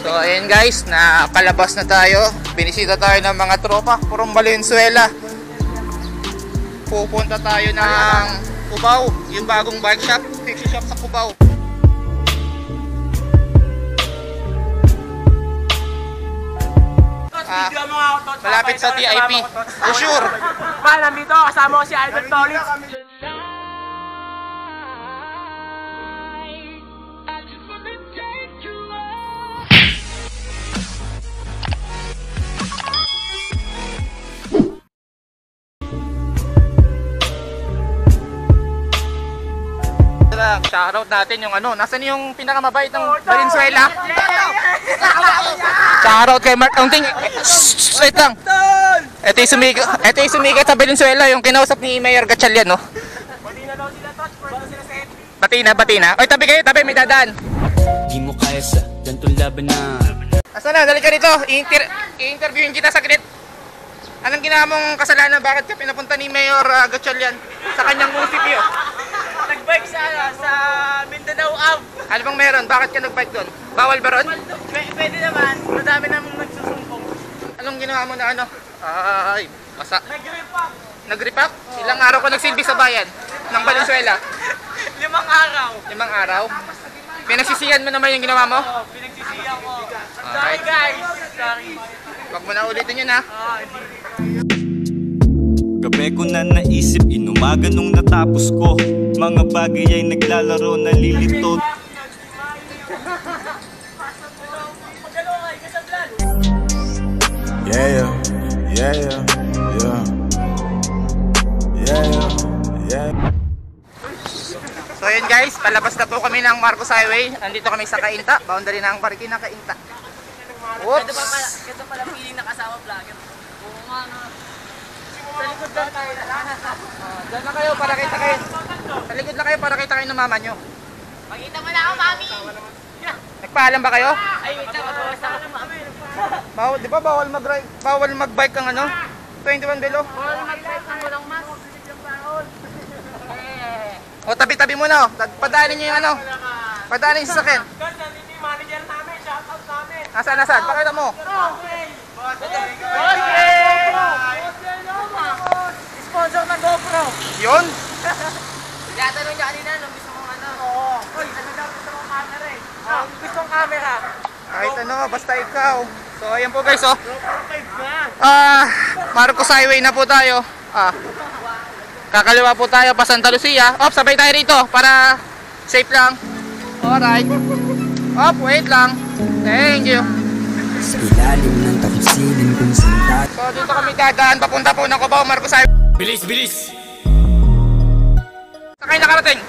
So ayun guys, nakalabas na tayo. Binisita tayo ng mga tropa from Valenzuela. Pupunta tayo ng Cubao, yung bagong bike shop, fixie shop sa Cubao. Malapit sa TIP. For sure. Nandito kasama ko si Idol Tolitz. Shoutout natin yung ano, nasan yung pinakamabait ng Valenzuela? Shoutout kay Mark Ongting. Wait lang. Ito yung sumikat sa Valenzuela, yung kinausap ni Mayor Gatchalian, no? Bati na. Oy, tabi kayo, may dadaan. Di mo kaya sa gantong laban na. Asa na, dali ka dito. I-interviewin kita saglit. Anong ginawa mong kasalanan? Bakit ka pinapunta ni Mayor Gatchalian sa kanyang munisipyo? Nagbike sa Mindanao Ave. Ano bang meron? Bakit ka nagbike doon? Bawal ba ron? Pwede naman. Madami namang nagsusumbong. Anong ginawa mo na ano? Ay, masa. Nag-repack. Nag-repack? Ilang araw ko nagsilbi sa bayan ng Valenzuela? 5 araw. 5 araw? Pinagsisihan mo naman yung ginawa mo? Oo, pinagsisihan ko. Okay. Sorry guys. Sorry. Huwag mo na ulitin yun ha. Gabi ko na naisip, inumaga nung natapos ko. Mga bagay ay naglalaro, nalilito. Yeah. So yun guys, palabas na po kami ng Marcos Highway. Andito kami sa Cainta, boundary ng Marikina, Cainta. Oops! Ito pala feeling na kasama vlogger. Oo nga no. Sa likod lang tayo. Diyan na kayo para kita kayo. Sa likod lang kayo para kita kayo ng mama nyo. Pakita mo na ako, mami. Nagpaalam ba kayo? Ay, wait lang. Magbawas ako ng mami. Bawal, di ba bawal mag-bike ang ano? 21 below. Bawal mag-bike ng walang mask. O tabi-tabi mo na. Padaanin nyo yung ano. Padaanin yung sasakyan. Guys, nandito yung manager namin. Shoutout namin. Nasaan? Pakita mo. Sponsor ng GoPro. Yun. Yatanong niya kanina nung gusto mong ano. Oo. Uy, ano daw gusto mong camera eh? Gusto mong camera. Kahit ano, basta ikaw. So ayan po guys oh. GoPro 5 na. Marcos Highway na po tayo. Kakaliwa po tayo pa Santa Lucia. Sabay tayo rito para safe lang. Alright. Wait lang. Thank you. Sa ilalim ng tapusilin kung saan. So dito kami dadaan papunta po ng Cubao, Marcos Highway. Bilis! Saan kayo nakarating?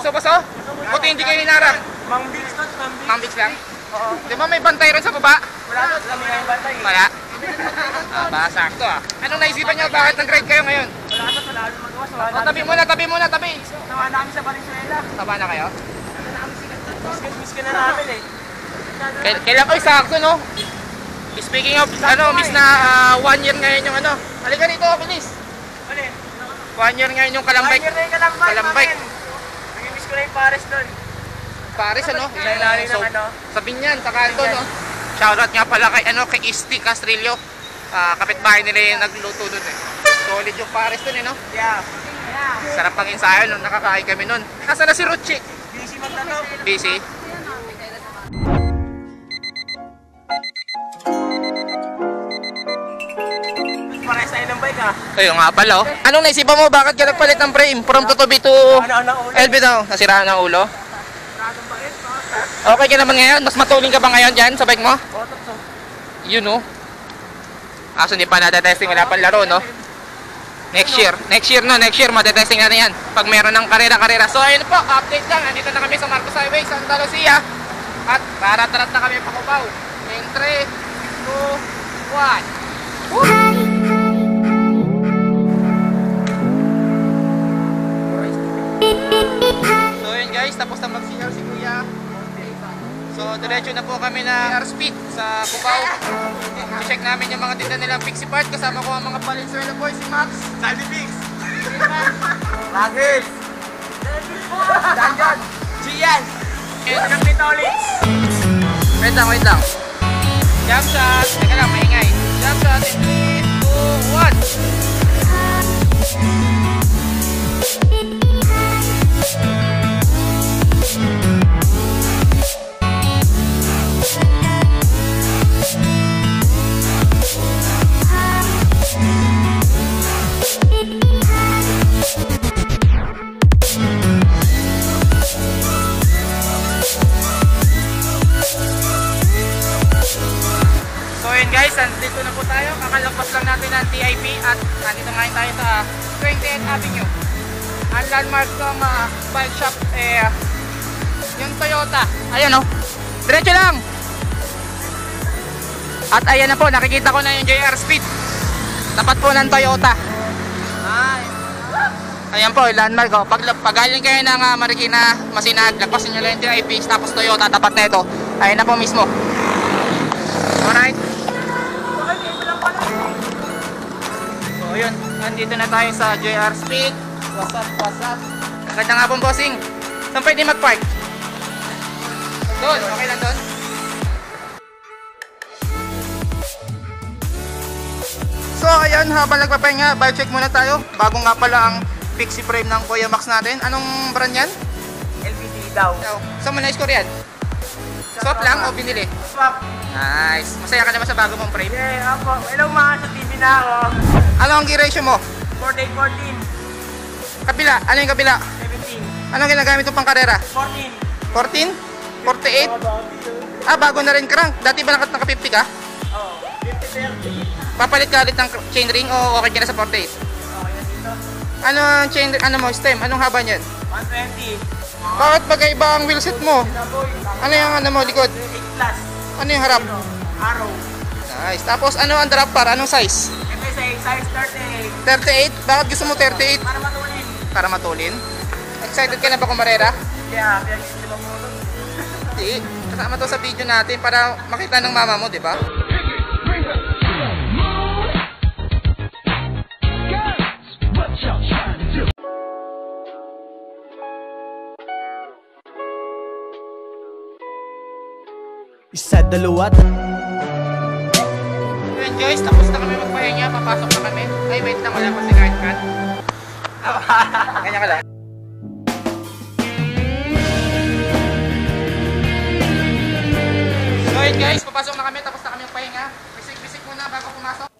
Baso? Buti hindi kayo hinarang. Mang Bigs to, Mang Bigs lang? Oo. Di ba may bantay rin sa baba? Wala to, kami na yung bantay. Wala. Baka sakto Anong naisipan nyo? Bakit nag-ride kayo ngayon? Wala to, wala nang magawa. Tabi muna. Sama namin sa Valenzuela. Tama na kayo? Miss ka na namin eh. Kailan ko sakto no? Speaking of miss na 1 year ngayon yung ano. Halika dito, bilis. Alin? 1 year ngayon yung Kalambay. 1 year na yung Kalambay. Kalambay. Nag-miss ko na yung Paris doon. Paris Ilalim ng ano? Sa Binyan, sa kanto no. Shoutout nga pala kay Isti Castrillo. Kapitbahay nila yung nagluto doon eh. Solid yung pares dun no? Yeah. Sarap pang ensayo nung nakakain kami nun. Nasaan na si Ruchi? Busy magtanong. Busy? Pares tayo ng bike ah. Ayun nga pala oh. Anong naisipan mo? Bakit ka nagpalit ng frame? From Totobi to LB daw. Nasiraan ang ulo? Okay ka naman ngayon? Mas matuling ka ba ngayon dyan sa bike mo? Yun oh. Kaso hindi pa natetesting, wala pang laro no? Next year matetesting natin yan. Pag meron ng karera-karera. So ayun po, update lang. Andito na kami sa Marcos Highway, Santa Lucia. At tarat-tarat na kami pakubaw. In 3, 2, 1. So yun guys, tapos na mag-CR si Kuya. So diretso na po kami na speed sa Cubao. I-check namin yung mga tinda nilang Pixie Part. Kasama ko ang mga Valenzuela boys, si Max, Sandy Pix, Lagis. Danjon. Gian. and Capitolix. wait lang. Jump shot. Teka lang, maingay. Jump shot in 3, 2, 1. So yun guys, andito na po tayo. Kakalagpas lang natin ng TIP at nandito ngayon tayo sa 20th Avenue. Ang landmark ng bike shop yung Toyota. Ayan oh. Diretso lang. At ayan na po, nakikita ko na yung JR Speed. Tapat po ng Toyota. Ayan po, yung landmark oh. Pag galing kayo ng Marikina, Masinag, lagpasin nyo lang yung TIP, tapos Toyota, tapat na ito. Ayan na po mismo. Alright. So yun, nandito na tayo sa JR Speed. What's up? Ganda nga pong bossing. Saan pwede mag-park? Doon, okay lang doon. So ayan, habang nagpapahinga, bike check muna tayo. Bago nga pala ang Pixie frame ng Kuya Max natin. Anong brand yan? LBD daw. Saan mo na-score yan? Swap lang o binili? Swap. Nice. Masaya ka naman sa bago mong frame? Yeah, ako. Hello mga sa TV na ako. Ano ang gear ratio mo? 14. Kabila, ano yung kabila? 17. Anong ginagamit mo pang karera? 14. 14? 48? Bago na rin crank. Dati ba naka 50 ka? Oo. 50-30. Papalit ka ulit ng chainring o okay ka na sa 48? Okay na dito. Ano ang chain, ano mo, stem? Anong haba niyan? 120. Bakit magkaiba ang wheelset mo? Ano yung ano mo, likod? 8 plus. Ano yung harap? Arrow. Nice. Tapos ano ang drop bar? Anong size? MSA size 38. 38? Bakit gusto mo 38? Para matulin. Para matulin? Excited ka na ba kumarera? Kaya, pinag-isip mo mo. Hindi. Kasama to sa video natin para makita ng mama mo, di ba? Isa, dalawa, Ayan guys, tapos na kami magpahinga, papasok na kami. Ay, wait lang, wala pa si card card. Ganyan ka lang. So yun guys, papasok na kami, tapos na kami magpahinga. Bisik-bisik muna bago pumasok.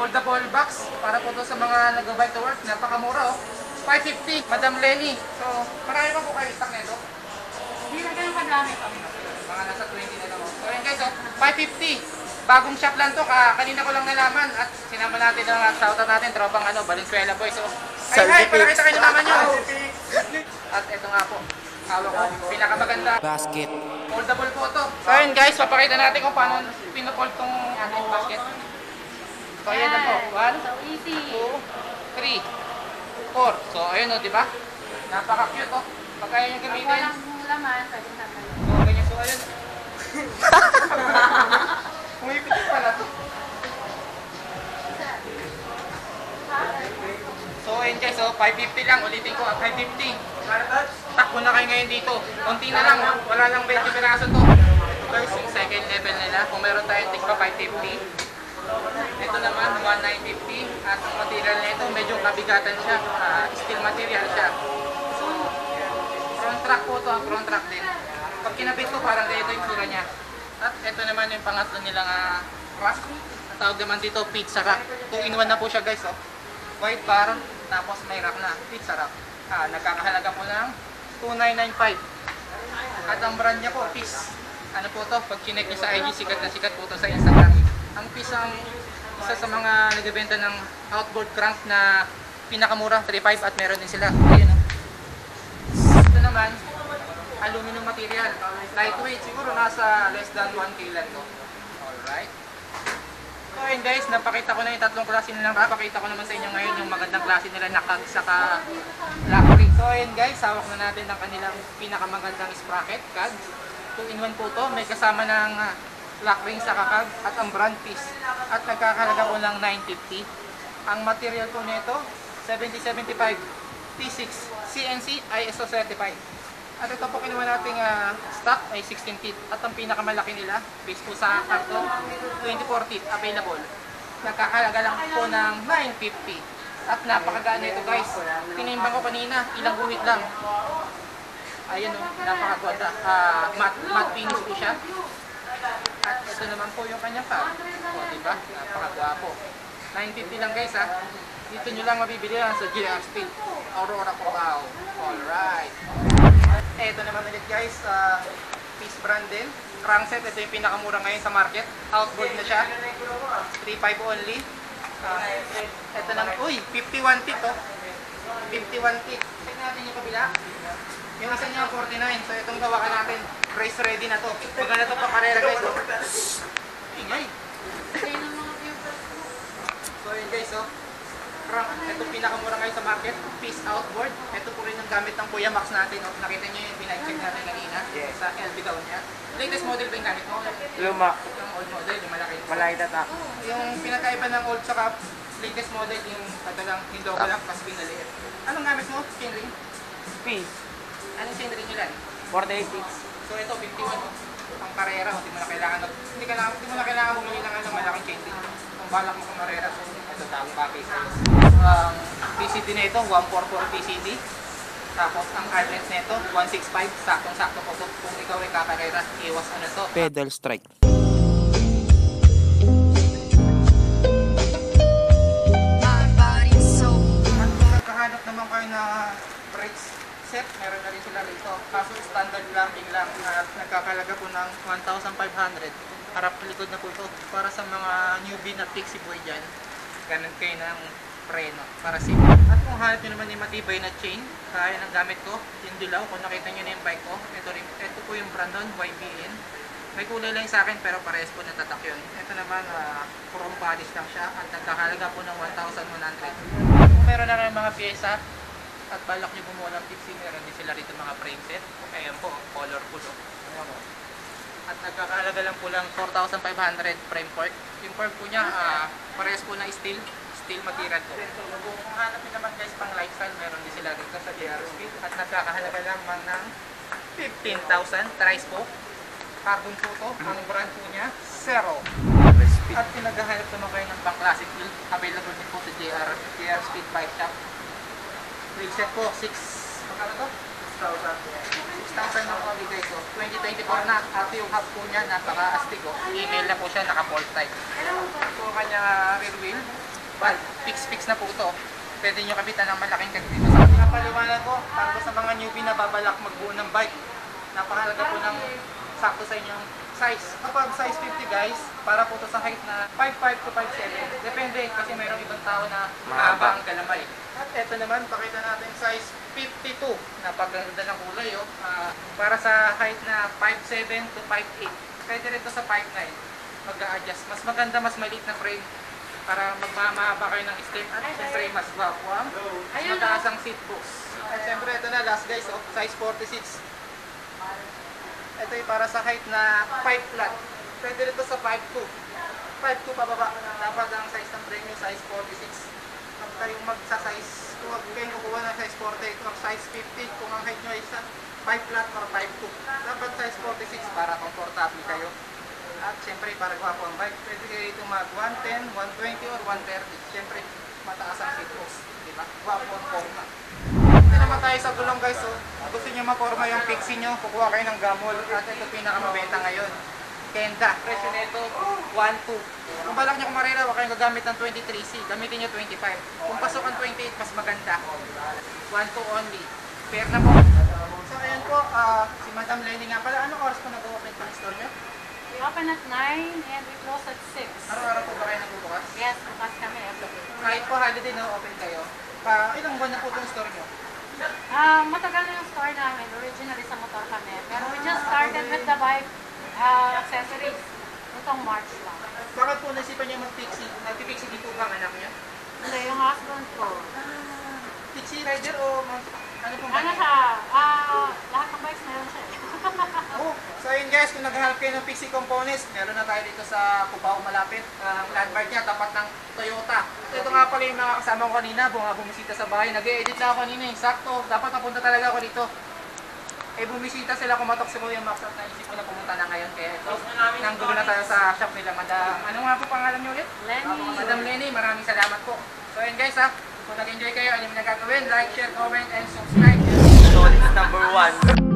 Foldable box para po to sa mga nag-bike to work. Napakamura oh. 550, Madam Lenny. So, marami pa po kayo stock nito. Hindi na ganun kadami pa. Mga nasa 20 na lang oh. So, yun guys oh, 550. Bagong shop lang to. Kanina ko lang nalaman at sinama natin ang shoutout natin, tropang Valenzuela boys. So, ay, palakita kayo ng mama nyo. At ito nga po. Hawak ko, pinakamaganda. basket. Foldable po to. So, yun guys, papakita natin kung paano pinufold tong ating basket. So, ayan na po. 1, So easy. 2, 3, 4. So, ayun o, di ba? Napaka-cute o. Pag kaya nyo Pag gamitin. walang laman, pwede naman. So, ganyan. So, ayun. Umipit pala to. So ayun guys, 550 lang. Ulitin ko, 550. Takbo na kayo ngayon dito. Konti na lang, wala lang 20 piraso to. Ito guys, yung second level nila. Kung meron tayong tigpa 550. Ito naman, 1950. At ang material nito, medyo kabigatan siya. Steel material siya. So, front track po to, front track din. Pag kinabit ko, parang ganito yung tsura niya. At ito naman yung pangatlo nilang rack. Ang tawag naman dito, pizza rack. 2-in-1 na po siya guys. White bar, tapos may rack na, pizza rack. Nagkakahalaga po ng 2,995. At ang brand niya po, Peace. Ano po to? Pag chinek niyo sa IG, sikat na sikat po to sa Instagram. Ang Peace ang isa sa mga nagbebenta ng outboard crank na pinakamura, 3.5 at meron din sila. Ayun, ito naman, aluminum material. Lightweight, siguro nasa less than 1 kg to. Alright. So ayun guys, napakita ko na yung tatlong klase nilang rack. Pakita ko naman sa inyo ngayon yung magandang klase nila na kag saka lock ring. So ayun guys, hawak na natin ang kanilang pinakamagandang sprocket, kag. 2-in-1 po to, may kasama ng lock ring sa kag at ang brand Peace. At nagkakalaga po ng 950. Ang material po nito, 7075 T6 CNC ISO certified. At ito po kinuha nating stock ay 16 feet. At ang pinakamalaki nila, based po sa karton, 24 feet available. Nagkakalaga lang po ng 950. At napakagaan nito guys. Tinimbang ko kanina, ilang guhit lang. Ayun o, napakagwanda. Matte finish po siya. At ito naman po yung kanyang tag. O, diba? Napakagwapo. 950 lang guys ha. Dito nyo lang mabibili yan sa GR Speed. Aurora Cubao. Alright. Ito naman ulit guys, Peace brand din. Crankset, ito yung pinakamura ngayon sa market. Outboard na siya. 3.5 only. Ito naman, uy, 51 feet oh. 51 feet. Check natin yung kabila. Yung isa niya 49. So itong gawakan natin, race ready na to. Maganda to pa karera guys oh. Ingay. So yun guys oh. Itong pinakamura ngayon sa market, Peace outboard. Ito po rin ang gamit ng Kuya Max natin. Oh. Nakita niyo yung pinag-check natin kanina sa LB gown niya. Latest model ba yung gamit mo? Luma. Yung old model, yung malaki. Malaki tatak. Yung pinakaiba ng old saka latest model, yung ito lang, yung double lang, mas pinaliit. Anong gamit mo? Chainring? Peace. Anong chainring nyo lang? 48 feet. So ito, 51. Ang karera, hindi mo na kailangan bumili ng malaking chainring. Kung balak mo kung karera, so ito tawag package. Ang PCD na ito, 144 PCD. Tapos ang hardness na ito, 165. Saktong-sakto po kung ikaw ay kakarera. Iwas ano to. Pedal strike. At kung nagkahanap naman kayo na brakes set, meron na rin sila rito. Kaso standard clamping lang at nagkakalaga po ng 1,500. Harap likod na po ito. Para sa mga newbie na pixie boy dyan, ganun kayo ng preno para safe. At kung hanap nyo naman yung matibay na chain, kaya ng gamit ko, yung dilaw, kung nakita nyo na yung bike ko, ito po yung brand nun, YBN. May kulay lang sa akin pero parehas po natatak yun. Ito naman, chrome polish lang siya at nagkakalaga po ng 1,100. Kung meron na rin mga pyesa at balak nyo bumuha ng pixie, meron din sila rito mga frame set. Ayan po, colorful. At nagkakalaga lang po lang 4,500 frame fork. Yung fork po niya, parehas po na steel material po. Kung hanap nyo naman guys pang lifestyle, meron din sila rito sa GR Speed. At nagkakahalaga lang ng 15,000 tri-spoke. Carbon po to, ang brand po niya, Zero. At pinaghahanap naman kayo ng pang classic build, available din po sa GR Speed Bike Shop. Wheel set po, 6,000 na po bigay ko. 2024 na, at yung hub po niya, napaka-astig oh. Email na po siya, naka-bolt type. Ito kanya rear wheel, valve, fix na po ito. Pwede nyo kapitan ng malaking kag dito sa ating paliwanag ko, para po sa mga newbie na babalak magbuo ng bike. Napakahalaga po ng sakto sa inyong size. Kapag size 50 guys, para po ito sa height na 5'5 to 5'7. Depende kasi mayroong ibang tao na mahaba ang galamay. At ito naman, pakita natin size 52. Napaganda ng kulay oh. Para sa height na 5'7 to 5'8. Pwede rin ito sa 5'9. Mag-a-adjust. Mas maganda, mas maliit na frame para magmamahaba kayo ng step. At siyempre mas guwapo ang mas mataas ang seat post. At siyempre ito na last guys oh, size 46. Ito yung para sa height na 5 flat. Pwede rin ito sa 5'2". 5'2" pababa. Dapat ang size ng brake nyo, size 46. Huwag kayong magsa-size, kung huwag kayong kukuha ng size 48 or size 50, kung ang height nyo ay 5 flat or 5'2". Dapat size 46 para komportable kayo. At syempre para gwapo ang bike, pwede kayo dito mag 110, 120 or 130. Syempre mataas ang seat post, di ba? Gwapo ang forma. Ito naman tayo sa gulong guys, so gusto nyo maporma yung pixie nyo, kukuha kayo ng gamol. At ito pinakamabenta ngayon, Kenda. Presyo nito 1.2. Kung balak nyo kumarera, huwag kayong gagamit ng 23C, gamitin nyo 25. Kung pasok ang 28, mas maganda. 1.2 only. Fair na po. So ayan po, si Madam Lenny nga pala, anong oras po nag-open po yung store nyo? We open at 9 and we close at 6. Araw-araw po ba kayo nagbubukas? Yes, bukas kami every day. Kahit po holiday na open kayo, ilang buwan na po itong store nyo? Matagal na yung store namin. Originally sa motor kami. Pero we just started with the bike accessories. Itong March lang. Bakit po naisipan nyo mag-pixie? Nag-pixie din po ba ang anak nyo? Hindi, yung husband ko. Pixie rider o ano pong Ano bike? siya? Lahat ng bikes meron siya. Oh, so yun guys, kung naghahanap kayo ng Pixie components, meron na tayo dito sa Cubao malapit. Ang landmark niya, tapat ng Toyota. Ito nga pala yung mga kasama ko kanina, bumisita sa bahay. Nag-e-edit na ako kanina eh. Sakto, dapat napunta talaga ako dito. Eh bumisita sila, kumatok si Kuya Max at naisip ko na pumunta na ngayon. Kaya ito, nanggulo na tayo sa shop nila. Ano nga po pangalan niyo ulit? Lenny. Madam Lenny, maraming salamat po. So yun guys ha, kung nag-enjoy kayo, ano yung nagagawin, like, share, comment, and subscribe. Solid number 1.